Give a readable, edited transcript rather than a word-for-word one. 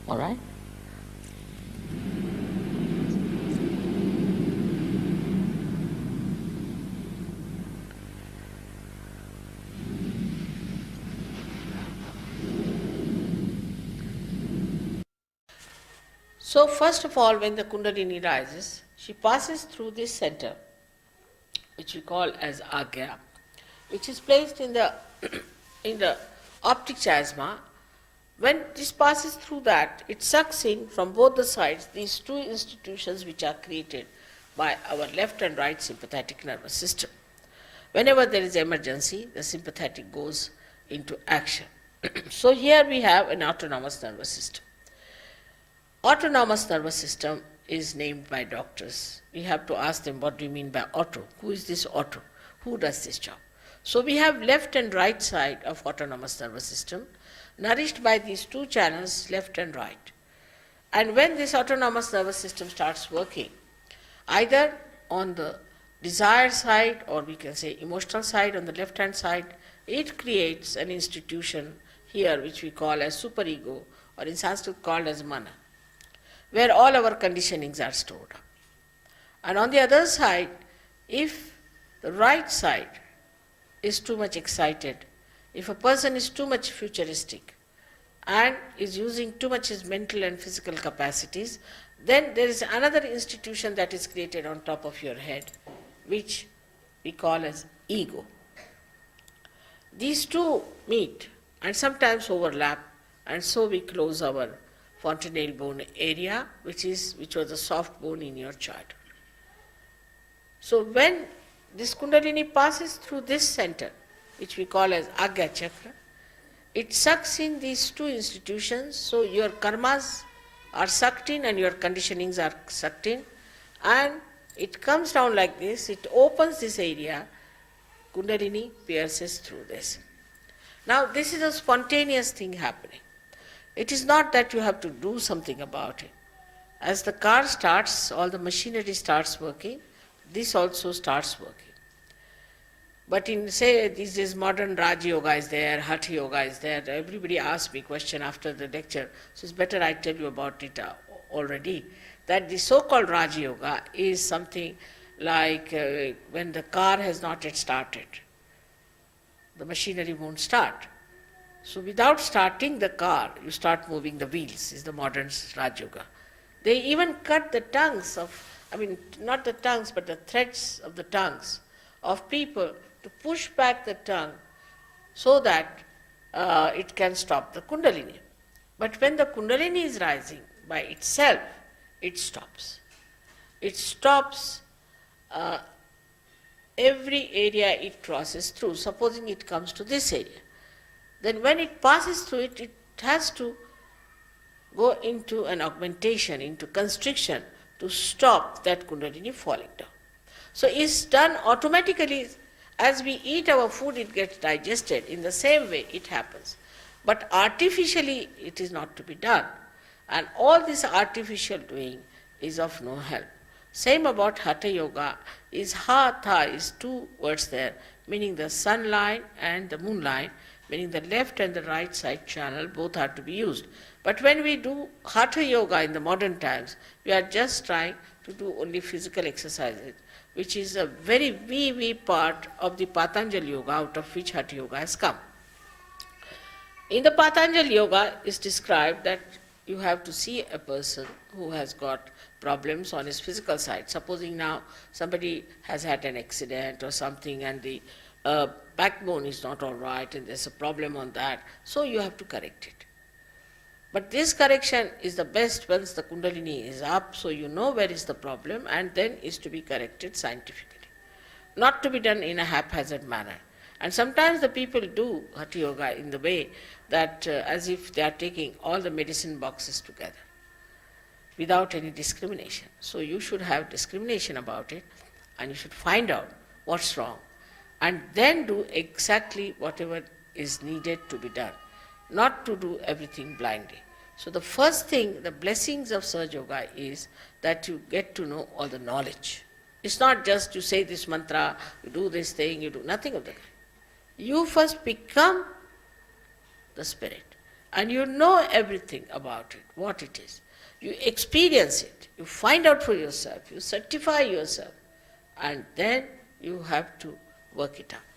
All right? So first of all, when the Kundalini rises, she passes through this center, which we call as Agya, which is placed in the in the optic chiasma. When this passes through that, it sucks in from both the sides these two institutions which are created by our left and right sympathetic nervous system. Whenever there is emergency, the sympathetic goes into action. So here we have an autonomous nervous system. Autonomous nervous system is named by doctors. We have to ask them, what do you mean by auto? Who is this auto? Who does this job? So we have left and right side of autonomous nervous system nourished by these two channels, left and right. And when this autonomous nervous system starts working, either on the desire side or we can say emotional side, on the left hand side, it creates an institution here which we call as Superego, or in Sanskrit called as mana, where all our conditionings are stored up. And on the other side, if the right side is too much excited, if a person is too much futuristic and is using too much his mental and physical capacities, then there is another institution that is created on top of your head, which we call as ego. These two meet and sometimes overlap, and so we close our fontanelle bone area, which was a soft bone in your chart. So when this Kundalini passes through this center, which we call as Agya Chakra, it sucks in these two institutions, so your karmas are sucked in and your conditionings are sucked in, and it comes down like this, it opens this area, Kundalini pierces through this. Now this is a spontaneous thing happening. It is not that you have to do something about it. As the car starts, all the machinery starts working, this also starts working. But in, say, these days modern Raj Yoga is there, Hatha Yoga is there, everybody asks me question after the lecture, so it's better I tell you about it already, that the so-called Raj Yoga is something like when the car has not yet started, the machinery won't start. So without starting the car, you start moving the wheels, is the modern Raj Yoga. They even cut the tongues not the tongues, but the threads of the tongues of people to push back the tongue so that it can stop the Kundalini. But when the Kundalini is rising by itself, it stops. It stops every area it crosses through. Supposing it comes to this area, then when it passes through it, it has to go into an augmentation, into constriction to stop that Kundalini falling down. So it's done automatically. As we eat our food, it gets digested. In the same way, it happens. But artificially, it is not to be done. And all this artificial doing is of no help. Same about Hatha Yoga is Hatha is two words there, meaning the sun line and the moon line, meaning the left and the right side channel, both are to be used. But when we do Hatha Yoga in the modern times, we are just trying to do only physical exercises, which is a very wee part of the Patanjali Yoga, out of which Hatha Yoga has come. In the Patanjali Yoga, it's described that you have to see a person who has got problems on his physical side. Supposing now somebody has had an accident or something and the backbone is not all right and there's a problem on that, so you have to correct it. But this correction is the best once the Kundalini is up, so you know where is the problem, and then is to be corrected scientifically. Not to be done in a haphazard manner. And sometimes the people do Hatha Yoga in the way that as if they are taking all the medicine boxes together without any discrimination. So you should have discrimination about it, and you should find out what's wrong, and then do exactly whatever is needed to be done. Not to do everything blindly. So the first thing, the blessings of Sahaja Yoga is that you get to know all the knowledge. It's not just you say this mantra, you do this thing, you do nothing of the kind. You first become the spirit. and you know everything about it, what it is. You experience it, you find out for yourself, you certify yourself, and then you have to work it out.